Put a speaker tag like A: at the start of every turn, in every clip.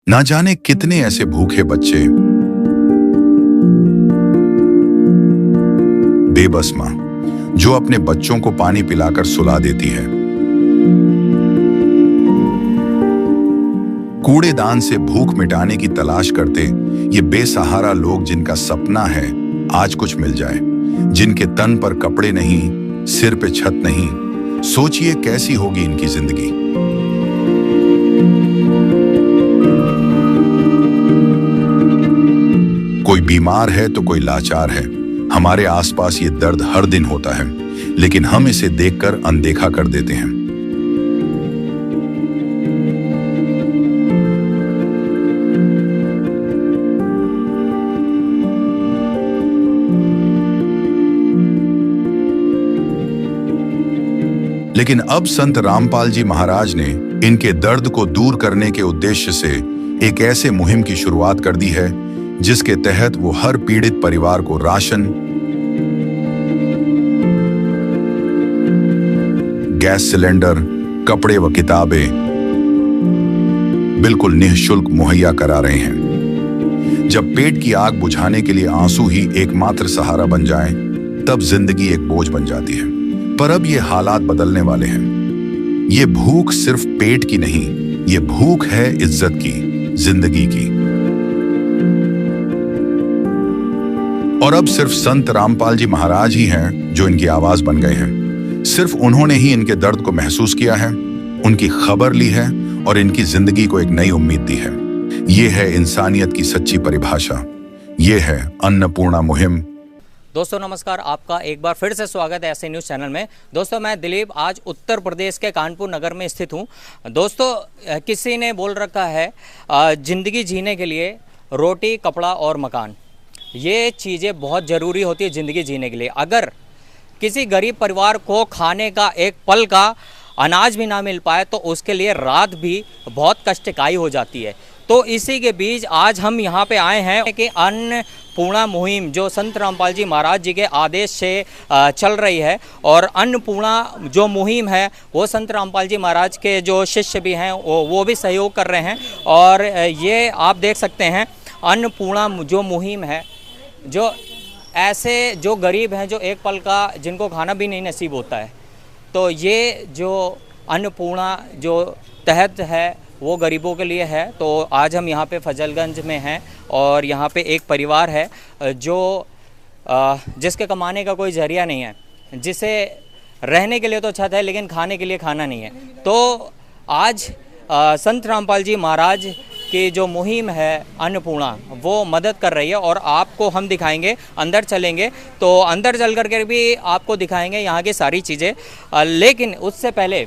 A: ना जाने कितने ऐसे भूखे बच्चे, बेबस माँ जो अपने बच्चों को पानी पिलाकर सुला देती है। कूड़ेदान से भूख मिटाने की तलाश करते ये बेसहारा लोग जिनका सपना है आज कुछ मिल जाए, जिनके तन पर कपड़े नहीं, सिर पे छत नहीं, सोचिए कैसी होगी इनकी जिंदगी। कोई बीमार है तो कोई लाचार है। हमारे आसपास ये दर्द हर दिन होता है, लेकिन हम इसे देखकर अनदेखा कर देते हैं। लेकिन अब संत रामपाल जी महाराज ने इनके दर्द को दूर करने के उद्देश्य से एक ऐसे मुहिम की शुरुआत कर दी है जिसके तहत वो हर पीड़ित परिवार को राशन, गैस सिलेंडर, कपड़े व किताबें बिल्कुल निःशुल्क मुहैया करा रहे हैं। जब पेट की आग बुझाने के लिए आंसू ही एकमात्र सहारा बन जाएं, तब जिंदगी एक बोझ बन जाती है। पर अब ये हालात बदलने वाले हैं। ये भूख सिर्फ पेट की नहीं, ये भूख है इज्जत की, जिंदगी की। और अब सिर्फ संत रामपाल जी महाराज ही हैं जो इनकी आवाज बन गए हैं। सिर्फ उन्होंने ही इनके दर्द को महसूस किया है, उनकी खबर ली है और इनकी जिंदगी को एक नई उम्मीद दी है। ये है इंसानियत की सच्ची परिभाषा। ये है अन्नपूर्णा मुहिम।
B: दोस्तों नमस्कार, आपका एक बार फिर से स्वागत है ऐसे न्यूज़ चैनल में। दोस्तों मैं दिलीप आज उत्तर प्रदेश के कानपुर नगर में स्थित हूं। दोस्तों किसी ने बोल रखा है ज़िंदगी जीने के लिए रोटी, कपड़ा और मकान, ये चीज़ें बहुत ज़रूरी होती है ज़िंदगी जीने के लिए। अगर किसी गरीब परिवार को खाने का एक पल का अनाज भी ना मिल पाए तो उसके लिए रात भी बहुत कष्टकाई हो जाती है। तो इसी के बीच आज हम यहाँ पे आए हैं कि अन्नपूर्णा मुहिम जो संत रामपाल जी महाराज जी के आदेश से चल रही है, और अन्नपूर्णा जो मुहिम है वो संत रामपाल जी महाराज के जो शिष्य भी हैं वो भी सहयोग कर रहे हैं। और ये आप देख सकते हैं अन्नपूर्णा जो मुहिम है, जो ऐसे जो गरीब हैं, जो एक पल का जिनको खाना भी नहीं नसीब होता है, तो ये जो अन्नपूर्णा जो तहत है वो गरीबों के लिए है। तो आज हम यहाँ पे फजलगंज में हैं और यहाँ पे एक परिवार है जो जिसके कमाने का कोई जरिया नहीं है, जिसे रहने के लिए तो छत है लेकिन खाने के लिए खाना नहीं है। तो आज संत रामपाल जी महाराज की जो मुहिम है अन्नपूर्णा वो मदद कर रही है, और आपको हम दिखाएंगे, अंदर चलेंगे तो अंदर चल करके भी आपको दिखाएंगे यहाँ की सारी चीज़ें। लेकिन उससे पहले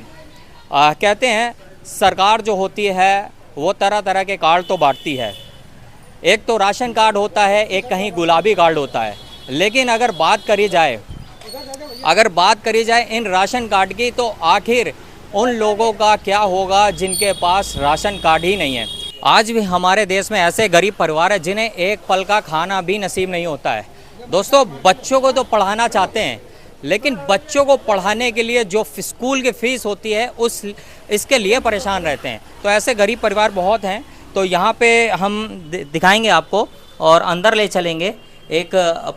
B: कहते हैं सरकार जो होती है वो तरह तरह के कार्ड तो बांटती है। एक तो राशन कार्ड होता है, एक कहीं गुलाबी कार्ड होता है। लेकिन अगर बात करी जाए इन राशन कार्ड की, तो आखिर उन लोगों का क्या होगा जिनके पास राशन कार्ड ही नहीं है। आज भी हमारे देश में ऐसे गरीब परिवार हैं जिन्हें एक पल का खाना भी नसीब नहीं होता है। दोस्तों बच्चों को तो पढ़ाना चाहते हैं, लेकिन बच्चों को पढ़ाने के लिए जो स्कूल की फ़ीस होती है इसके लिए परेशान रहते हैं। तो ऐसे गरीब परिवार बहुत हैं। तो यहाँ पे हम दिखाएंगे आपको और अंदर ले चलेंगे। एक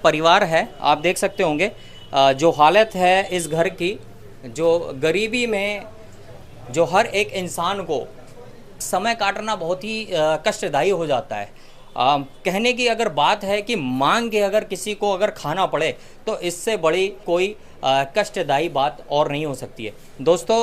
B: परिवार है, आप देख सकते होंगे जो हालत है इस घर की, जो गरीबी में जो हर एक इंसान को समय काटना बहुत ही कष्टदायी हो जाता है। कहने की अगर बात है कि मांग के अगर किसी को अगर खाना पड़े तो इससे बड़ी कोई कष्टदायी बात और नहीं हो सकती है। दोस्तों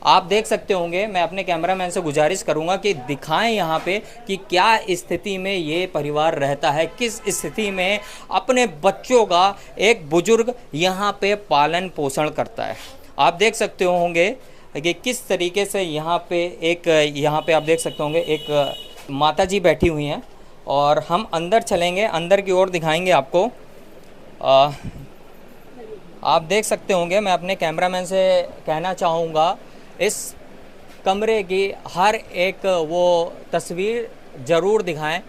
B: आप देख सकते होंगे, मैं अपने कैमरामैन से गुजारिश करूंगा कि दिखाएं यहाँ पे कि क्या स्थिति में ये परिवार रहता है, किस स्थिति में अपने बच्चों का एक बुजुर्ग यहाँ पे पालन पोषण करता है। आप देख सकते होंगे कि किस तरीके से यहाँ पे आप देख सकते होंगे एक माता जी बैठी हुई हैं, और हम अंदर चलेंगे, अंदर की ओर दिखाएंगे आपको। आप देख सकते होंगे, मैं अपने कैमरामैन से कहना चाहूँगा इस कमरे की हर एक वो तस्वीर ज़रूर दिखाएं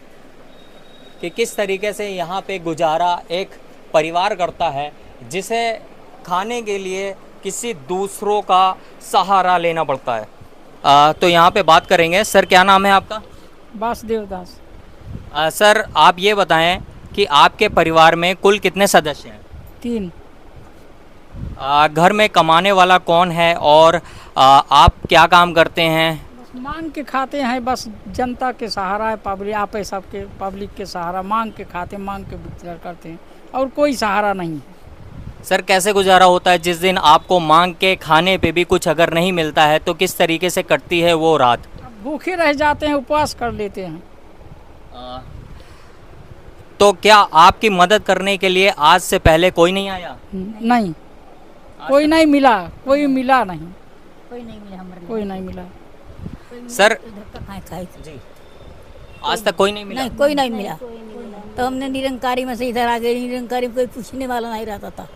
B: कि किस तरीके से यहाँ पे गुजारा एक परिवार करता है जिसे खाने के लिए किसी दूसरों का सहारा लेना पड़ता है। तो यहाँ पे बात करेंगे। सर क्या नाम है आपका?
C: वासुदेव दास।
B: सर आप ये बताएं कि आपके परिवार में कुल कितने सदस्य हैं?
C: 3।
B: घर में कमाने वाला कौन है और आप क्या काम करते हैं?
C: बस मांग के खाते हैं, बस जनता के सहारा है, पब्लिक आप सबके पब्लिक के सहारा मांग के खाते, मांग के गुजर करते हैं और कोई सहारा नहीं है।
B: सर कैसे गुजारा होता है जिस दिन आपको मांग के खाने पे भी कुछ अगर नहीं मिलता है तो किस तरीके से कटती है वो रात?
C: अब भूखे रह जाते हैं, उपवास कर लेते हैं।
B: तो क्या आपकी मदद करने के लिए आज से पहले कोई नहीं आया?
C: नहीं, कोई नहीं मिला, कोई मिला नहीं,
D: कोई नहीं मिला हमारे
C: कोई नहीं मिला।
B: सर
D: खाए
B: जी आज तक कोई नहीं मिला?
D: नहीं, कोई नहीं मिला। तो हमने निरंकारी में से इधर आ गए। निरंकारी में कोई पूछने वाला नहीं रहता था,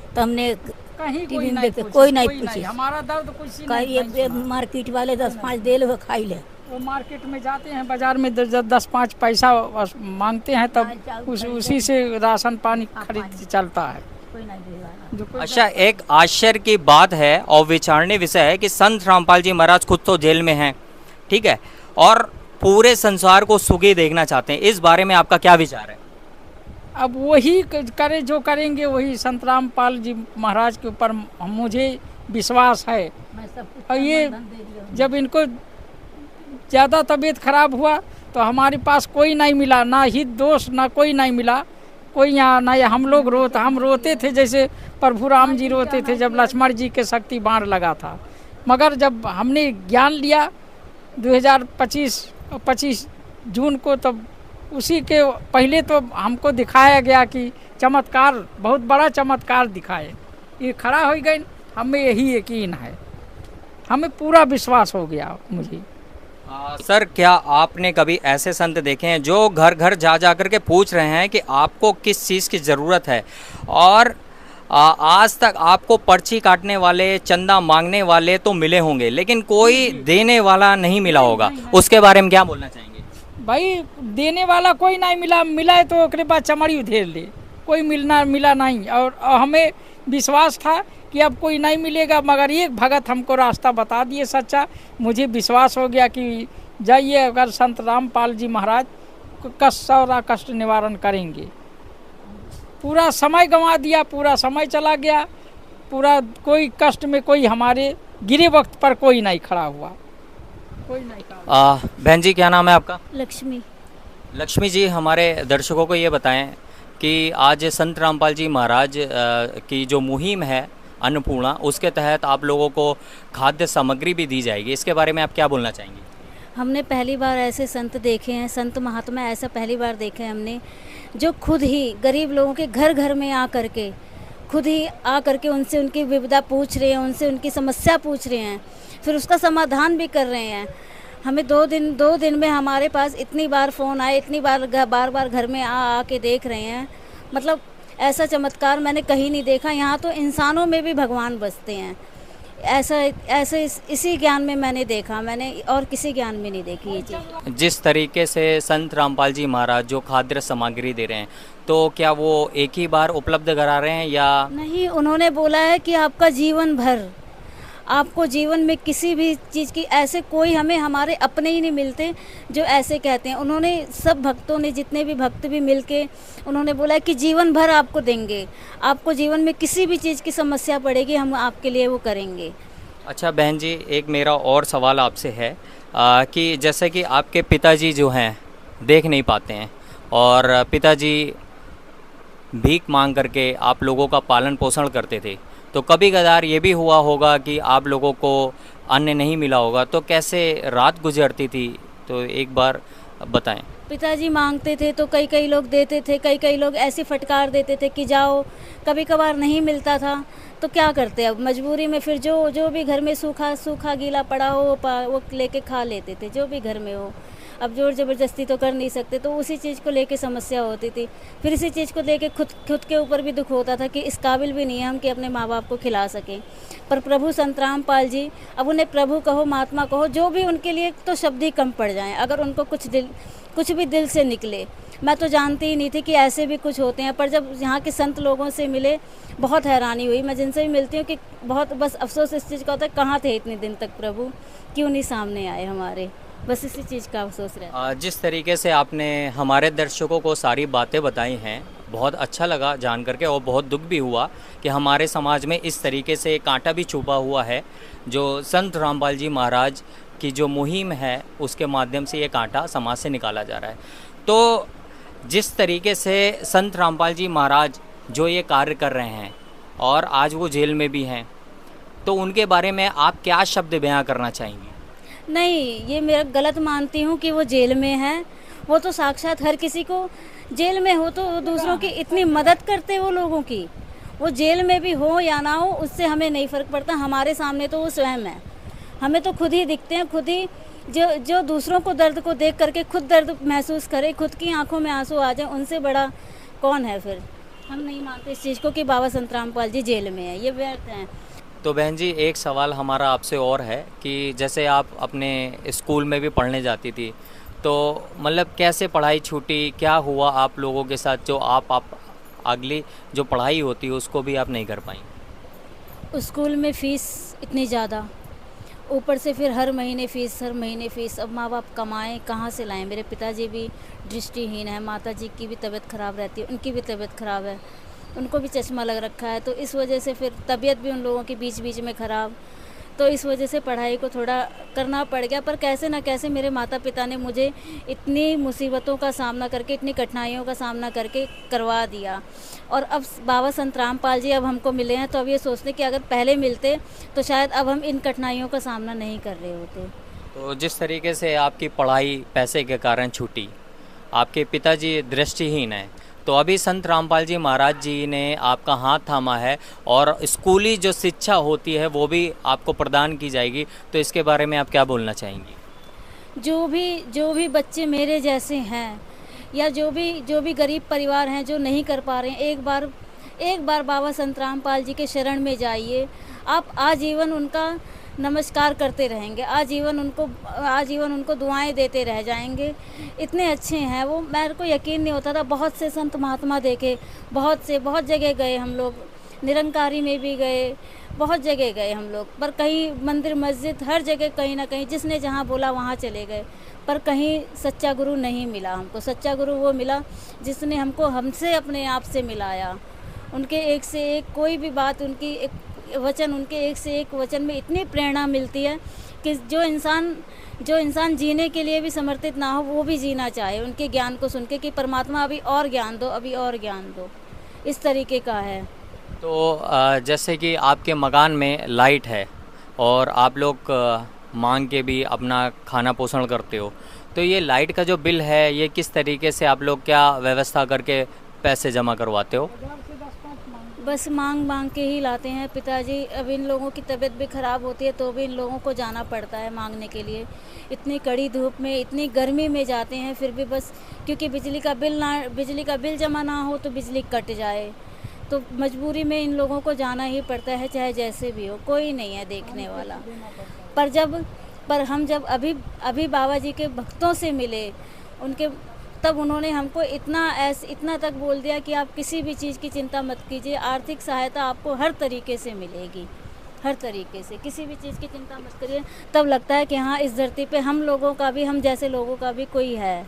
D: तो हमने
C: कहीं
D: टीवी
C: कोई
D: में
C: नहीं
D: देखे,
C: पूछे,
D: कोई नहीं पूछे।
C: हमारा दर्द कुछ
D: कहीं
C: नहीं
D: ये मार्केट वाले 10-5 दे लो खाई ले।
C: वो मार्केट में जाते हैं, बाजार में 10-5 पैसा मांगते हैं, तब उसी से राशन पानी खरीद चलता है।
D: कोई नहीं दे वाला।
C: जो कोई
B: अच्छा, एक आश्चर्य की बात है और विचारने विषय है कि संत रामपाल जी महाराज खुद तो जेल में हैं, ठीक है, और पूरे संसार को सुखी देखना चाहते हैं। इस बारे में आपका क्या विचार है?
C: अब वही करे जो करेंगे, वही संत रामपाल जी महाराज के ऊपर मुझे विश्वास है।
D: मैं सब कुछ
C: और ये
D: धन दे दिया।
C: जब इनको ज़्यादा तबीयत खराब हुआ तो हमारे पास कोई नहीं मिला, ना हित दोस्त ना कोई नहीं मिला, कोई यहाँ ना हम लोग हम रोते थे जैसे प्रभु राम जी रोते थे जब लक्ष्मण जी के शक्ति बाण लगा था। मगर जब हमने ज्ञान लिया 2025 जून को, तब उसी के पहले तो हमको दिखाया गया कि चमत्कार, बहुत बड़ा चमत्कार दिखाए, ये खड़ा हो गए। हमें यही यकीन है, हमें पूरा विश्वास हो गया मुझे।
B: सर क्या आपने कभी ऐसे संत देखे हैं जो घर घर जा कर के पूछ रहे हैं कि आपको किस चीज़ की ज़रूरत है, और आज तक आपको पर्ची काटने वाले, चंदा मांगने वाले तो मिले होंगे लेकिन कोई देने वाला नहीं मिला होगा, उसके बारे में क्या बोलना चाहेंगे?
C: भाई देने वाला कोई नहीं मिला, मिला है तो उसके बाद चमड़ी उधेर ले, कोई मिला नहीं। और हमें विश्वास था कि अब कोई नहीं मिलेगा, मगर एक भगत हमको रास्ता बता दिए सच्चा। मुझे विश्वास हो गया कि जाइए, अगर संत रामपाल जी महाराज सारा कष्ट निवारण करेंगे। पूरा समय गंवा दिया, पूरा समय चला गया, पूरा कोई कष्ट में कोई हमारे गिरे वक्त पर कोई नहीं खड़ा हुआ, कोई नहीं खड़ा।
B: बहन जी क्या नाम है आपका?
D: लक्ष्मी।
B: लक्ष्मी जी, हमारे दर्शकों को ये बताएं कि आज संत रामपाल जी महाराज की जो मुहिम है अन्नपूर्णा, उसके तहत आप लोगों को खाद्य सामग्री भी दी जाएगी, इसके बारे में आप क्या बोलना चाहेंगे?
D: हमने पहली बार ऐसे संत देखे हैं, संत महात्मा ऐसा पहली बार देखे हैं हमने, जो खुद ही गरीब लोगों के घर घर में आ करके, खुद ही आ करके उनसे उनकी विपदा पूछ रहे हैं, उनसे उनकी समस्या पूछ रहे हैं, फिर उसका समाधान भी कर रहे हैं। हमें 2 दिन में हमारे पास इतनी बार फ़ोन आए, इतनी बार बार घर में आ के देख रहे हैं। मतलब ऐसा चमत्कार मैंने कहीं नहीं देखा। यहाँ तो इंसानों में भी भगवान बसते हैं, ऐसा इसी ज्ञान में मैंने देखा, मैंने और किसी ज्ञान में नहीं देखी ये चीज़।
B: जिस तरीके से संत रामपाल जी महाराज जो खाद्य सामग्री दे रहे हैं, तो क्या वो एक ही बार उपलब्ध करा रहे हैं या
D: नहीं? उन्होंने बोला है कि आपका जीवन भर, आपको जीवन में किसी भी चीज़ की, ऐसे कोई हमें हमारे अपने ही नहीं मिलते जो ऐसे कहते हैं। उन्होंने सब भक्तों ने, जितने भी भक्त भी मिलके उन्होंने बोला है कि जीवन भर आपको देंगे, आपको जीवन में किसी भी चीज़ की समस्या पड़ेगी हम आपके लिए वो करेंगे।
B: अच्छा बहन जी, एक मेरा और सवाल आपसे है कि जैसे कि आपके पिताजी जो हैं देख नहीं पाते हैं और पिताजी भीख मांग करके आप लोगों का पालन पोषण करते थे, तो कभी कदार ये भी हुआ होगा कि आप लोगों को अन्न नहीं मिला होगा, तो कैसे रात गुजरती थी? तो एक बार बताएं।
D: पिताजी मांगते थे तो कई लोग देते थे, कई लोग ऐसे फटकार देते थे कि जाओ। कभी कभार नहीं मिलता था तो क्या करते, अब मजबूरी में फिर जो भी घर में सूखा गीला पड़ा हो वो लेके खा लेते थे, जो भी घर में हो। अब जोर ज़बरदस्ती तो कर नहीं सकते, तो उसी चीज़ को लेके समस्या होती थी। फिर इसी चीज़ को लेके खुद के ऊपर भी दुख होता था कि इस काबिल भी नहीं है हम कि अपने माँ बाप को खिला सकें। पर प्रभु संत रामपाल जी, अब उन्हें प्रभु कहो, महात्मा कहो, जो भी उनके लिए तो शब्द ही कम पड़ जाएं, अगर उनको कुछ भी दिल से निकले। मैं तो जानती ही नहीं थी कि ऐसे भी कुछ होते हैं, पर जब यहाँ के संत लोगों से मिले बहुत हैरानी हुई। मैं जिनसे भी मिलती हूँ कि बहुत बस अफसोस इस चीज़ का होता है, कहाँ थे इतने दिन तक प्रभु, क्यों नहीं सामने आए हमारे। बस इसी चीज़ का अफसोस रहता है।
B: जिस तरीके से आपने हमारे दर्शकों को सारी बातें बताई हैं, बहुत अच्छा लगा जान करके और बहुत दुख भी हुआ कि हमारे समाज में इस तरीके से कांटा भी छुपा हुआ है। जो संत रामपाल जी महाराज की जो मुहिम है उसके माध्यम से ये कांटा समाज से निकाला जा रहा है। तो जिस तरीके से संत रामपाल जी महाराज जो ये कार्य कर रहे हैं और आज वो जेल में भी हैं, तो उनके बारे में आप क्या शब्द बयां करना चाहेंगी?
D: नहीं, ये मेरा गलत मानती हूँ कि वो जेल में है। वो तो साक्षात हर किसी को जेल में हो तो दूसरों की इतनी मदद करते वो लोगों की। वो जेल में भी हो या ना हो उससे हमें नहीं फ़र्क पड़ता। हमारे सामने तो वो स्वयं है, हमें तो खुद ही दिखते हैं। खुद ही जो दूसरों को दर्द को देख करके खुद दर्द महसूस करे, खुद की आंखों में आंसू आ जाए, उनसे बड़ा कौन है फिर। हम नहीं मानते इस चीज़ को कि बाबा संत रामपाल जी जेल में है, ये व्यर्थ हैं।
B: तो बहन जी, एक सवाल हमारा आपसे और है कि जैसे आप अपने स्कूल में भी पढ़ने जाती थी, तो मतलब कैसे पढ़ाई छूटी, क्या हुआ आप लोगों के साथ जो आप अगली जो पढ़ाई होती है उसको भी आप नहीं कर पाई?
D: स्कूल में फ़ीस इतनी ज़्यादा, ऊपर से फिर हर महीने फ़ीस। अब माँ बाप कमाएं कहाँ से लाएं? मेरे पिताजी भी दृष्टिहीन है, माता जी की भी तबीयत ख़राब रहती है, उनकी भी तबीयत ख़राब है, उनको भी चश्मा लग रखा है। तो इस वजह से फिर तबीयत भी उन लोगों की बीच बीच में ख़राब, तो इस वजह से पढ़ाई को थोड़ा करना पड़ गया। पर कैसे ना कैसे मेरे माता पिता ने मुझे इतनी मुसीबतों का सामना करके, इतनी कठिनाइयों का सामना करके करवा दिया। और अब बाबा संत रामपाल जी अब हमको मिले हैं, तो अब ये सोचते कि अगर पहले मिलते तो शायद अब हम इन कठिनाइयों का सामना नहीं कर रहे होते।
B: तो जिस तरीके से आपकी पढ़ाई पैसे के कारण छूटी, आपके पिताजी दृष्टिहीन हैं, तो अभी संत रामपाल जी महाराज जी ने आपका हाथ थामा है और स्कूली जो शिक्षा होती है वो भी आपको प्रदान की जाएगी, तो इसके बारे में आप क्या बोलना चाहेंगी?
D: जो भी बच्चे मेरे जैसे हैं या जो भी गरीब परिवार हैं जो नहीं कर पा रहे हैं, एक बार बाबा संत रामपाल जी के शरण में जाइए। आप आजीवन उनका नमस्कार करते रहेंगे, आजीवन उनको दुआएं देते रह जाएंगे। इतने अच्छे हैं वो, मेरे को यकीन नहीं होता था। बहुत से संत महात्मा देखे, बहुत जगह गए हम लोग, निरंकारी में भी गए, बहुत जगह गए हम लोग, पर कहीं मंदिर मस्जिद हर जगह कहीं ना कहीं जिसने जहाँ बोला वहाँ चले गए, पर कहीं सच्चा गुरु नहीं मिला हमको। सच्चा गुरु वो मिला जिसने हमको हमसे अपने आप से मिलाया। उनके एक से एक कोई भी बात, उनकी उनके एक से एक वचन में इतनी प्रेरणा मिलती है कि जो इंसान जीने के लिए भी समर्पित ना हो वो भी जीना चाहे उनके ज्ञान को सुन के, कि परमात्मा अभी और ज्ञान दो, अभी और ज्ञान दो, इस तरीके का है।
B: तो जैसे कि आपके मकान में लाइट है और आप लोग मांग के भी अपना खाना पोषण करते हो, तो ये लाइट का जो बिल है ये किस तरीके से आप लोग क्या व्यवस्था करके पैसे जमा करवाते हो?
D: बस मांग के ही लाते हैं पिताजी। अब इन लोगों की तबीयत भी ख़राब होती है तो भी इन लोगों को जाना पड़ता है मांगने के लिए। इतनी कड़ी धूप में, इतनी गर्मी में जाते हैं, फिर भी बस क्योंकि बिजली का बिल जमा ना हो तो बिजली कट जाए, तो मजबूरी में इन लोगों को जाना ही पड़ता है, चाहे जैसे भी हो, कोई नहीं है देखने वाला। पर हम जब अभी बाबा जी के भक्तों से मिले, तब उन्होंने हमको इतना तक बोल दिया कि आप किसी भी चीज़ की चिंता मत कीजिए, आर्थिक सहायता आपको हर तरीके से मिलेगी, हर तरीके से, किसी भी चीज़ की चिंता मत करिए। तब लगता है कि हाँ, इस धरती पे हम जैसे लोगों का भी कोई है।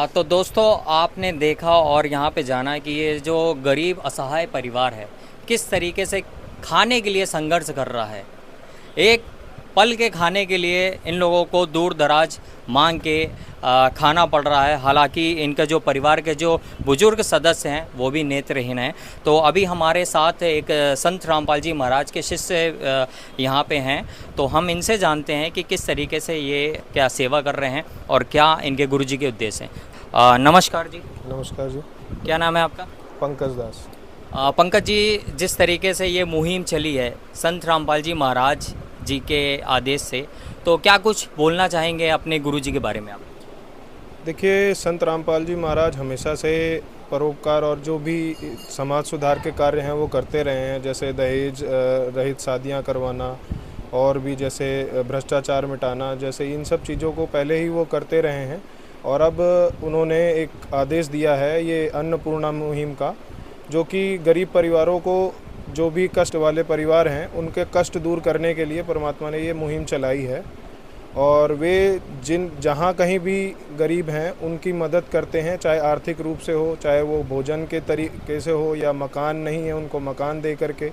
B: तो दोस्तों, आपने देखा और यहाँ पे जाना कि ये जो गरीब असहाय परिवार है किस तरीके से खाने के लिए संघर्ष कर रहा है। एक पल के खाने के लिए इन लोगों को दूर दराज मांग के खाना पड़ रहा है। हालांकि इनका जो परिवार के जो बुजुर्ग सदस्य हैं वो भी नेत्रहीन हैं। तो अभी हमारे साथ एक संत रामपाल जी महाराज के शिष्य यहाँ पे हैं, तो हम इनसे जानते हैं कि किस तरीके से ये क्या सेवा कर रहे हैं और क्या इनके गुरुजी के उद्देश्य हैं। नमस्कार जी।
E: नमस्कार जी।
B: क्या नाम है आपका?
E: पंकज दास।
B: पंकज जी, जिस तरीके से ये मुहिम चली है संत रामपाल जी महाराज जी के आदेश से, तो क्या कुछ बोलना चाहेंगे अपने गुरुजी के बारे में आप?
E: देखिए, संत रामपाल जी महाराज हमेशा से परोपकार और जो भी समाज सुधार के कार्य हैं वो करते रहे हैं, जैसे दहेज रहित शादियां करवाना और भी जैसे भ्रष्टाचार मिटाना, जैसे इन सब चीज़ों को पहले ही वो करते रहे हैं। और अब उन्होंने एक आदेश दिया है ये अन्नपूर्णा मुहिम का, जो कि गरीब परिवारों को, जो भी कष्ट वाले परिवार हैं उनके कष्ट दूर करने के लिए परमात्मा ने ये मुहिम चलाई है। और वे जहाँ कहीं भी गरीब हैं उनकी मदद करते हैं, चाहे आर्थिक रूप से हो, चाहे वो भोजन के तरीके से हो, या मकान नहीं है उनको मकान दे करके,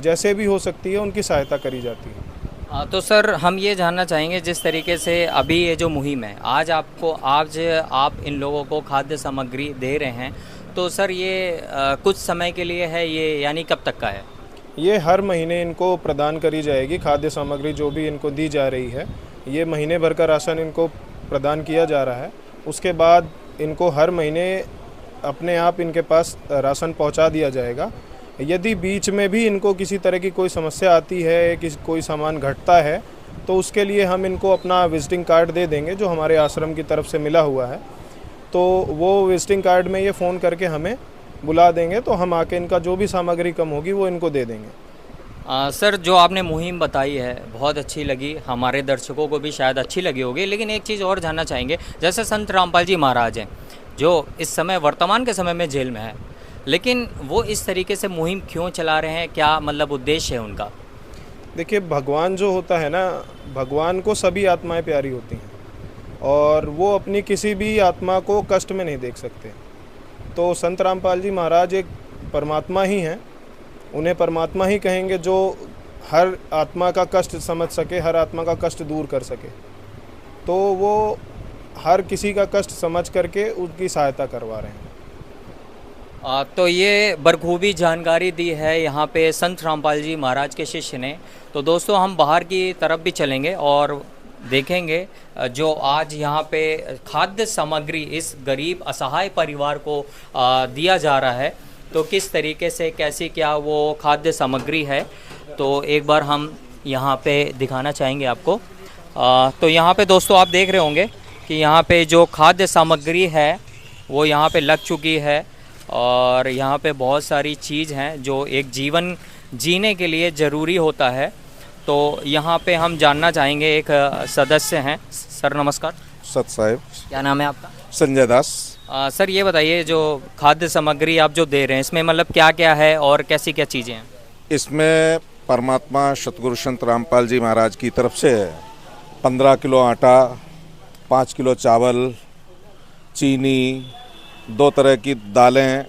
E: जैसे भी हो सकती है उनकी सहायता करी जाती है।
B: तो सर हम ये जानना चाहेंगे, जिस तरीके से अभी ये जो मुहिम है, आज आप इन लोगों को खाद्य सामग्री दे रहे हैं, तो सर ये कुछ समय के लिए है ये, यानी कब तक का है?
E: ये हर महीने इनको प्रदान करी जाएगी। खाद्य सामग्री जो भी इनको दी जा रही है, ये महीने भर का राशन इनको प्रदान किया जा रहा है। उसके बाद इनको हर महीने अपने आप इनके पास राशन पहुंचा दिया जाएगा। यदि बीच में भी इनको किसी तरह की कोई समस्या आती है, कोई सामान घटता है, तो उसके लिए हम इनको अपना विजिटिंग कार्ड दे देंगे जो हमारे आश्रम की तरफ से मिला हुआ है। तो वो विजिटिंग कार्ड में ये फ़ोन करके हमें बुला देंगे, तो हम आके इनका जो भी सामग्री कम होगी वो इनको दे देंगे।
B: सर जो आपने मुहिम बताई है बहुत अच्छी लगी, हमारे दर्शकों को भी शायद अच्छी लगी होगी, लेकिन एक चीज़ और जानना चाहेंगे। जैसे संत रामपाल जी महाराज हैं जो इस समय वर्तमान के समय में जेल में है, लेकिन वो इस तरीके से मुहिम क्यों चला रहे हैं, क्या मतलब उद्देश्य है उनका?
E: देखिए, भगवान जो होता है ना, भगवान को सभी आत्माएं प्यारी होती हैं और वो अपनी किसी भी आत्मा को कष्ट में नहीं देख सकते। तो संत रामपाल जी महाराज एक परमात्मा ही हैं, उन्हें परमात्मा ही कहेंगे जो हर आत्मा का कष्ट समझ सके, हर आत्मा का कष्ट दूर कर सके। तो वो हर किसी का कष्ट समझ करके उनकी सहायता करवा रहे हैं।
B: तो ये बखूबी जानकारी दी है यहाँ पे संत रामपाल जी महाराज के शिष्य ने। तो दोस्तों हम बाहर की तरफ भी चलेंगे और देखेंगे जो आज यहाँ पे खाद्य सामग्री इस गरीब असहाय परिवार को दिया जा रहा है, तो किस तरीके से कैसी क्या वो खाद्य सामग्री है, तो एक बार हम यहाँ पे दिखाना चाहेंगे आपको। तो यहाँ पे दोस्तों आप देख रहे होंगे कि यहाँ पे जो खाद्य सामग्री है वो यहाँ पे लग चुकी है और यहाँ पे बहुत सारी चीज़ हैं जो एक जीवन जीने के लिए ज़रूरी होता है। तो यहाँ पे हम जानना चाहेंगे, एक सदस्य हैं। सर नमस्कार।
F: सत साहिब।
B: क्या नाम है आपका?
F: संजय दास।
B: सर ये बताइए, जो खाद्य सामग्री आप जो दे रहे हैं इसमें मतलब क्या क्या है और कैसी क्या चीज़ें हैं?
F: इसमें परमात्मा सतगुरु संत रामपाल जी महाराज की तरफ से 15 किलो आटा, 5 किलो चावल, चीनी, 2 तरह की दालें,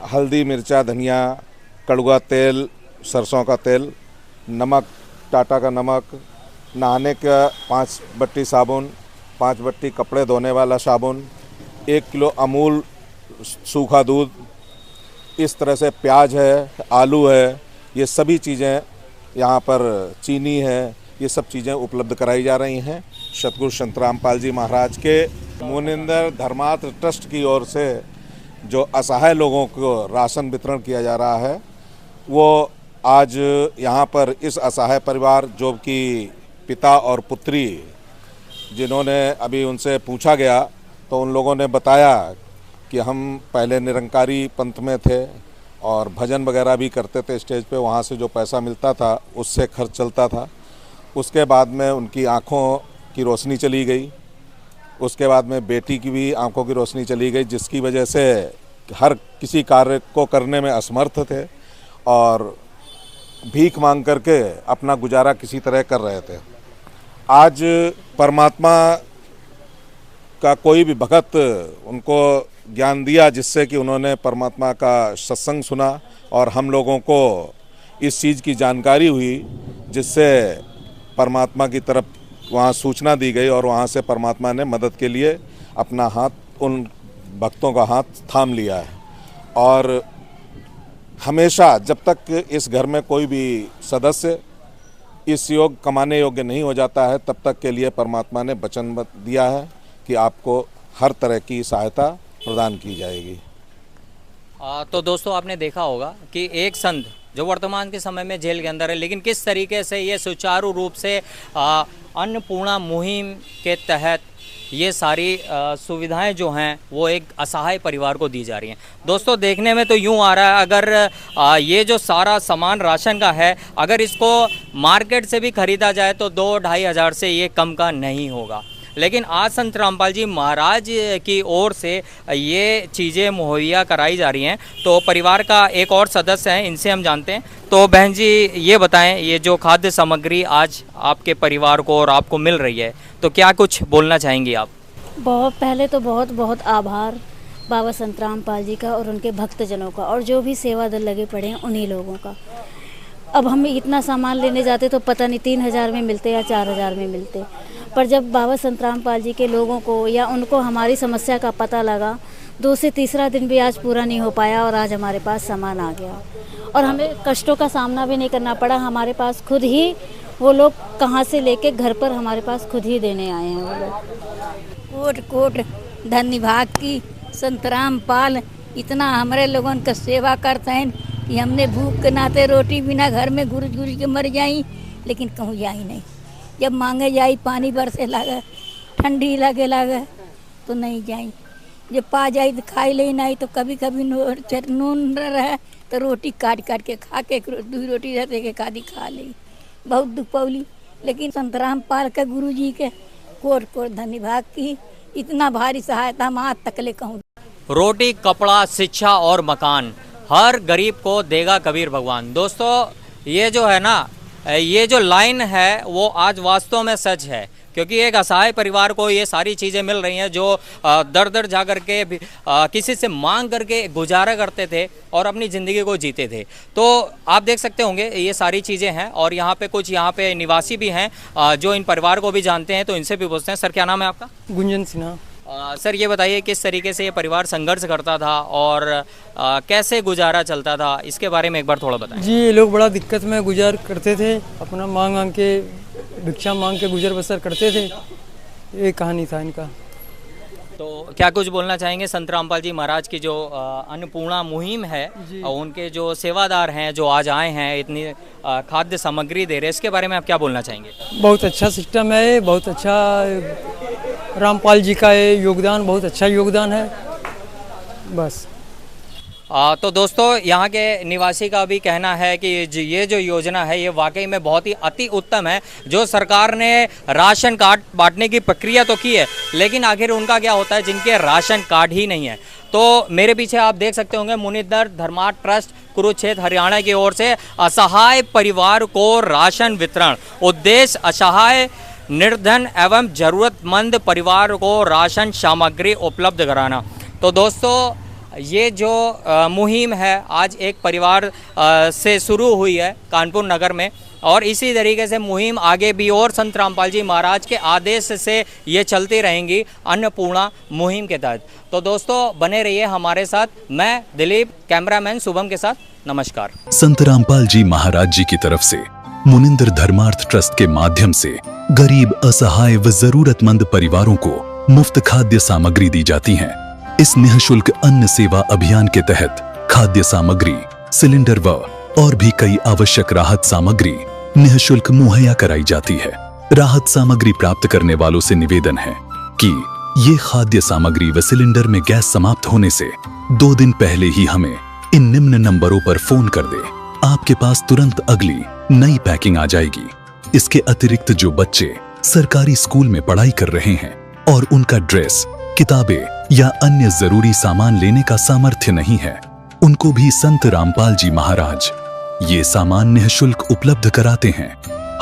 F: हल्दी, मिर्चा, धनिया, कड़वा तेल, सरसों का तेल, नमक, टाटा का नमक, नहाने का 5 बट्टी साबुन, 5 बट्टी कपड़े धोने वाला साबुन, 1 किलो अमूल सूखा दूध, इस तरह से प्याज है, आलू है, ये सभी चीज़ें यहाँ पर, चीनी है, ये सब चीज़ें उपलब्ध कराई जा रही हैं। सतगुरु संत रामपाल जी महाराज के मुनिंदर धर्मार्थ ट्रस्ट की ओर से जो असहाय लोगों को राशन वितरण किया जा रहा है, वो आज यहाँ पर इस असहाय परिवार जो कि पिता और पुत्री, जिन्होंने अभी उनसे पूछा गया तो उन लोगों ने बताया कि हम पहले निरंकारी पंथ में थे और भजन वगैरह भी करते थे स्टेज पे, वहाँ से जो पैसा मिलता था उससे खर्च चलता था। उसके बाद में उनकी आँखों की रोशनी चली गई, उसके बाद में बेटी की भी आंखों की रोशनी चली गई, जिसकी वजह से हर किसी कार्य को करने में असमर्थ थे और भीख मांग करके अपना गुजारा किसी तरह कर रहे थे। आज परमात्मा का कोई भी भगत उनको ज्ञान दिया, जिससे कि उन्होंने परमात्मा का सत्संग सुना और हम लोगों को इस चीज़ की जानकारी हुई, जिससे परमात्मा की तरफ वहाँ सूचना दी गई और वहाँ से परमात्मा ने मदद के लिए अपना हाथ, उन भक्तों का हाथ थाम लिया है। और हमेशा जब तक इस घर में कोई भी सदस्य इस योग कमाने योग्य नहीं हो जाता है, तब तक के लिए परमात्मा ने वचन दिया है कि आपको हर तरह की सहायता प्रदान की जाएगी।
B: तो दोस्तों आपने देखा होगा कि एक संत जो वर्तमान के समय में जेल के अंदर है, लेकिन किस तरीके से ये सुचारू रूप से अन्नपूर्णा मुहिम के तहत ये सारी सुविधाएं जो हैं वो एक असहाय परिवार को दी जा रही हैं। दोस्तों देखने में तो यूँ आ रहा है, अगर ये जो सारा सामान राशन का है, अगर इसको मार्केट से भी ख़रीदा जाए तो 2-2.5 हज़ार से ये कम का नहीं होगा। लेकिन आज संत रामपाल जी महाराज की ओर से ये चीज़ें मुहैया कराई जा रही हैं। तो परिवार का एक और सदस्य हैं, इनसे हम जानते हैं। तो बहन जी ये बताएं, ये जो खाद्य सामग्री आज आपके परिवार को और आपको मिल रही है, तो क्या कुछ बोलना चाहेंगी आप?
D: बहुत पहले तो बहुत बहुत आभार बाबा संत रामपाल जी का और उनके भक्तजनों का, और जो भी सेवा दल लगे पड़े हैं उन्हीं लोगों का। अब हम इतना सामान लेने जाते तो पता नहीं 3,000 में मिलते या 4,000 में मिलते, पर जब बाबा संत रामपाल जी के लोगों को या उनको हमारी समस्या का पता लगा, 2 से तीसरा दिन भी आज पूरा नहीं हो पाया और आज हमारे पास सामान आ गया और हमें कष्टों का सामना भी नहीं करना पड़ा। हमारे पास खुद ही वो लोग कहाँ से लेके घर पर हमारे पास खुद ही देने आए हैं वो लोग।
G: कोट कोट धन्यवाद की संत रामपाल इतना हमारे लोगों का सेवा करते हैं कि हमने भूख के नाते रोटी बिना घर में घुर घुर के मर जाई, लेकिन कहूँ जाई नहीं। जब मांगे जाई पानी बरसे लगे, ठंडी लगे तो नहीं जाई, जब पा जाई तो खाई ले नहीं, तो कभी कभी नून रहे तो रोटी काट काट के खा के 2 रोटी रहते के खादी खा ली, बहुत दुख पौली। लेकिन संत रामपाल के गुरु जी के कोट कोट धन्यवाद की इतना भारी सहायता हम आज तक ले कहूँ।
B: रोटी, कपड़ा, शिक्षा और मकान हर गरीब को देगा कबीर भगवान। दोस्तों ये जो है ना, ये जो लाइन है वो आज वास्तव में सच है, क्योंकि एक असहाय परिवार को ये सारी चीज़ें मिल रही हैं जो दर दर जा कर के किसी से मांग करके गुजारा करते थे और अपनी ज़िंदगी को जीते थे। तो आप देख सकते होंगे ये सारी चीज़ें हैं और यहाँ पे कुछ यहाँ पे निवासी भी हैं जो इन परिवार को भी जानते हैं, तो इनसे भी पूछते हैं। सर क्या नाम है आपका?
H: गुंजन सिन्हा।
B: सर ये बताइए किस तरीके से ये परिवार संघर्ष करता था और कैसे गुजारा चलता था, इसके बारे में एक बार थोड़ा बताएं।
H: जी ये लोग बड़ा दिक्कत में गुजार करते थे, अपना मांग के भिक्षा मांग के गुजर बसर करते थे, ये कहानी था इनका।
B: तो क्या कुछ बोलना चाहेंगे संत रामपाल जी महाराज की जो अन्नपूर्णा मुहिम है और उनके जो सेवादार हैं जो आज आए हैं इतनी खाद्य सामग्री दे रहे हैं, इसके बारे में आप क्या बोलना चाहेंगे?
H: बहुत अच्छा सिस्टम है, बहुत अच्छा रामपाल जी का ये योगदान, बहुत अच्छा योगदान है बस।
B: तो दोस्तों यहाँ के निवासी का भी कहना है कि ये जो योजना है ये वाकई में बहुत ही अति उत्तम है। जो सरकार ने राशन कार्ड बांटने की प्रक्रिया तो की है, लेकिन आखिर उनका क्या होता है जिनके राशन कार्ड ही नहीं है। तो मेरे पीछे आप देख सकते होंगे मुनिंदर धर्मार्थ ट्रस्ट कुरुक्षेत्र हरियाणा की ओर से असहाय परिवार को राशन वितरण, उद्देश्य असहाय निर्धन एवं जरूरतमंद परिवार को राशन सामग्री उपलब्ध कराना। तो दोस्तों ये जो मुहिम है आज एक परिवार से शुरू हुई है कानपुर नगर में, और इसी तरीके से मुहिम आगे भी और संत रामपाल जी महाराज के आदेश से ये चलती रहेंगी अन्नपूर्णा मुहिम के तहत। तो दोस्तों बने रहिए हमारे साथ, मैं दिलीप कैमरामैन शुभम के साथ, नमस्कार।
I: संत रामपाल जी महाराज जी की तरफ से मुनिंदर धर्मार्थ ट्रस्ट के माध्यम से गरीब, असहाय व जरूरतमंद परिवारों को मुफ्त खाद्य सामग्री दी जाती है। इस निःशुल्क अन्न सेवा अभियान के तहत खाद्य सामग्री, सिलेंडर व और भी कई आवश्यक राहत सामग्री निःशुल्क मुहैया कराई जाती है। राहत सामग्री प्राप्त करने वालों से निवेदन है कि ये खाद्य सामग्री व सिलेंडर में गैस समाप्त होने से 2 दिन पहले ही हमें इन निम्न नंबरों पर फोन कर दे। आपके पास तुरंत अगली नई पैकिंग आ जाएगी। इसके अतिरिक्त जो बच्चे सरकारी स्कूल में पढ़ाई कर रहे हैं और उनका ड्रेस, किताबें या अन्य जरूरी सामान लेने का सामर्थ्य नहीं है, उनको भी संत रामपाल जी महाराज ये सामान निःशुल्क उपलब्ध कराते हैं।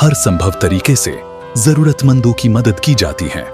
I: हर संभव तरीके से जरूरतमंदों की मदद की जाती है।